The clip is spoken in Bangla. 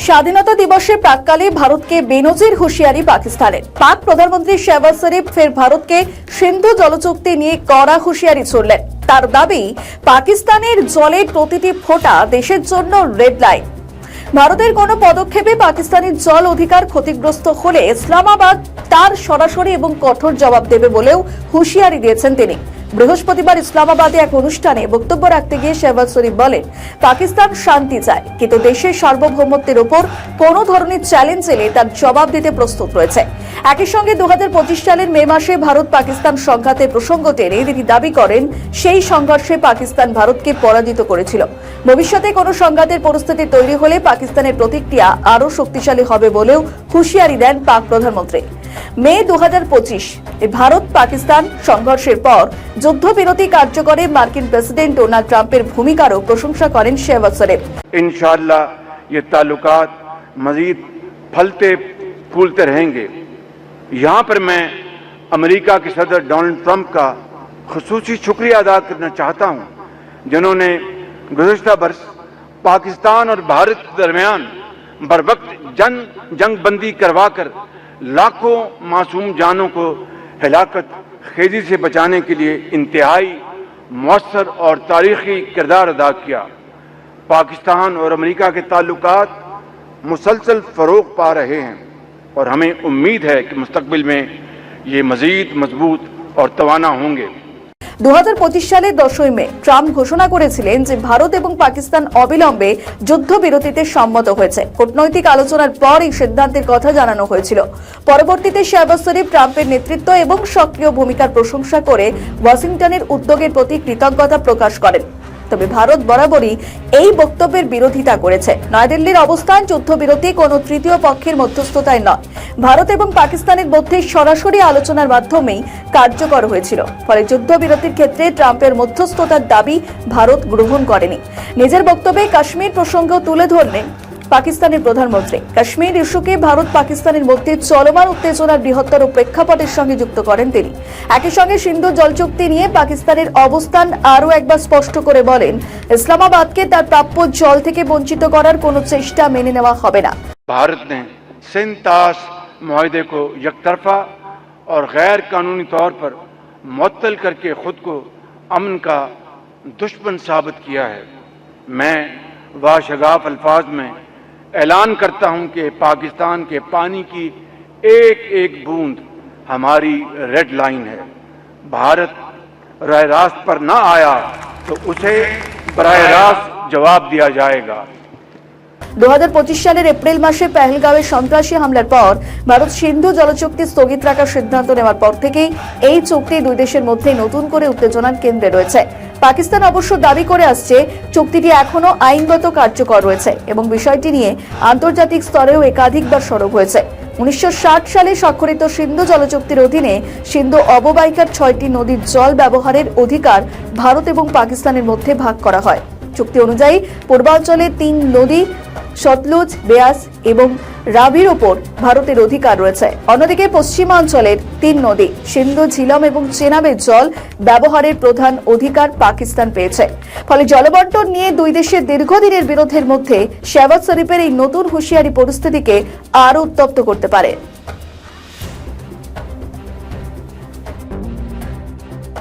স্বাধীনতা দিবসের প্রাক্কালে ভারতকে বেনজির হুঁশিয়ারি পাকিস্তানের। পাক প্রধানমন্ত্রী শেহবাজ শরীফ ফের ভারতকে সিন্ধু জলচুক্তি নিয়ে কড়া হুঁশিয়ারি ছুড়লেন। তার দাবি, পাকিস্তানের জলের প্রতিটি ফোঁটা দেশের জন্য রেড লাইন। ভারতের কোনো পদক্ষেপে পাকিস্তানের জল অধিকার ক্ষতিগ্রস্ত হলে ইসলামাবাদ তার সরাসরি এবং কঠোর জবাব দেবে বলেও হুঁশিয়ারি দিয়েছেন তিনি। বৃহস্পতিবার ইসলামাবাদে এক অনুষ্ঠানে বক্তব্য রাখতে গিয়ে শেহবাজ শরীফ বলেন, পাকিস্তান শান্তি চায়, কিন্তু দেশের সার্বভৌমত্বের উপর কোনো ধরনের চ্যালেঞ্জ এলে তার জবাব দিতে প্রস্তুত রয়েছে। একই সঙ্গে 2025 সালের মে মাসে ভারত পাকিস্তান সংঘাতের প্রসঙ্গ টেনে তিনি দাবি করেন, সেই সংঘর্ষে পাকিস্তান ভারতকে পরাজিত করেছিল। ভবিষ্যতে কোনো সংঘাতের পরিস্থিতি তৈরি হলে পাকিস্তানের প্রতিক্রিয়া আরও শক্তিশালী হবে বলেও হুঁশিয়ারি দেন পাক প্রধানমন্ত্রী। মে 2025 ভারত পাকিস্তান সংঘর্ষের পর যুদ্ধবিরতি কার্যকরে মার্কিন প্রেসিডেন্ট ডোনাল্ড ট্রাম্পের ভূমিকারও প্রশংসা করেন শেহবাজ শরীফ। इंशाअल्लाह ये ताल्लुकात मजीद फलते फूलते रहेंगे। यहाँ पर मैं अमेरिका के सदर डोनाल्ड ट्रंप का खुसूसी शुक्रिया अदा करना चाहता हूँ, जिन्होंने गुज़श्ता बरस पाकिस्तान और भारत के दरमियान बरवक्त जंगबंदी करवाकर लाखों मासूम जानों को हिलाकत खेजी से बचाने के लिए इंतहाई मौसर और तारीखी किरदार अदा किया। पाकिस्तान और अमेरिका के ताल्लुकात मुसलसल फ़रोग़ पा रहे हैं और हमें उम्मीद है कि मुस्तक़बिल में ये मज़ीद मजबूत और तवाना होंगे। 2025 সালের 10 মে ট্রাম্প ঘোষণা করেছিলেন যে ভারত এবং পাকিস্তান অবিলম্বে যুদ্ধবিরতিতে সম্মত হয়েছে। কূটনৈতিক আলোচনার পর এই সিদ্ধান্তের কথা জানানো হয়েছিল। পরবর্তীতে শেহবাজ শরীফ ট্রাম্পের নেতৃত্ব এবং সক্রিয় ভূমিকার প্রশংসা করে ওয়াশিংটনের উদ্যোগের প্রতি কৃতজ্ঞতা প্রকাশ করেন। তবে ভারত বরাবরই এই বক্তব্যের বিরোধিতা করেছে। নয়াদিল্লির অবস্থান, যুদ্ধবিরতি কোনো তৃতীয় পক্ষের মধ্যস্থতায় নয়, ভারত এবং পাকিস্তানের মধ্যে সরাসরি আলোচনার মাধ্যমেই কার্যকর হয়েছিল। ফলে যুদ্ধবিরতির ক্ষেত্রে ট্রাম্পের মধ্যস্থতার দাবি ভারত গ্রহণ করেনি। নিজের বক্তব্যে কাশ্মীর প্রসঙ্গও তুলে ধরলেন পাকিস্তানের প্রধানমন্ত্রী। কাশ্মীর ইস্যুকে ভারত পাকিস্তানের মধ্যে চলমান উত্তেজনার বৃহত্তর প্রেক্ষাপটের সঙ্গে যুক্ত করেন তিনি। একই সঙ্গে সিন্ধু জল চুক্তি নিয়ে পাকিস্তানের অবস্থান আরও একবার স্পষ্ট করে বলেন, ইসলামাবাদকে তার প্রাপ্য জল থেকে বঞ্চিত করার কোনো চেষ্টা মেনে নেওয়া হবে না। भारत ने सिंतास मुआहदे को यकतरफा और गैर कानूनी तौर पर मुअत्तल करके खुद को अमन का दुश्मन साबित किया है। मैं वाशगाफ अल्फाज में ऐलान करता हूं कि पाकिस्तान के पानी की एक एक बूंद हमारी रेड लाइन है। भारत राह रास्त पर ना आया तो उसे बराह रास्त जवाब दिया जाएगा। 2025 সালের এপ্রিল মাসে পেহেলগাঁওয়ে সন্ত্রাসী হামলার পর ভারত সিন্ধু জলচুক্তি স্থগিত রাখার সিদ্ধান্ত নেওয়ার পর থেকেই এই চুক্তি দুই দেশের মধ্যে নতুন করে উত্তেজনার কেন্দ্রে রয়েছে। পাকিস্তান অবশ্য দাবি করে আসছে চুক্তিটি এখনো আইনগত কার্যকর রয়েছে এবং বিষয়টি নিয়ে আন্তর্জাতিক স্তরেও একাধিকবার সরব হয়েছে। 1960 সালে স্বাক্ষরিত সিন্ধু জলচুক্তির অধীনে সিন্ধু অববাহিকার 6টি নদীর জল ব্যবহারের অধিকার ভারত এবং পাকিস্তানের মধ্যে ভাগ করা হয়। চুক্তি অনুযায়ী পূর্বাঞ্চলে 3 নদী সতলুজ, বেয়াস এবং রাভির ওপর ভারতের অধিকার রয়েছে। অন্যদিকে পশ্চিমাঞ্চলের 3 নদী সিন্ধু, ঝিলম এবং চেনাবের জল ব্যবহারের প্রধান অধিকার পাকিস্তান পেয়েছে। ফলে জলবন্টন নিয়ে দুই দেশের দীর্ঘদিনের বিরোধের মধ্যে শেহবাজ শরীফের এই নতুন হুঁশিয়ারি পরিস্থিতিকে আরও উত্তপ্ত করতে পারে।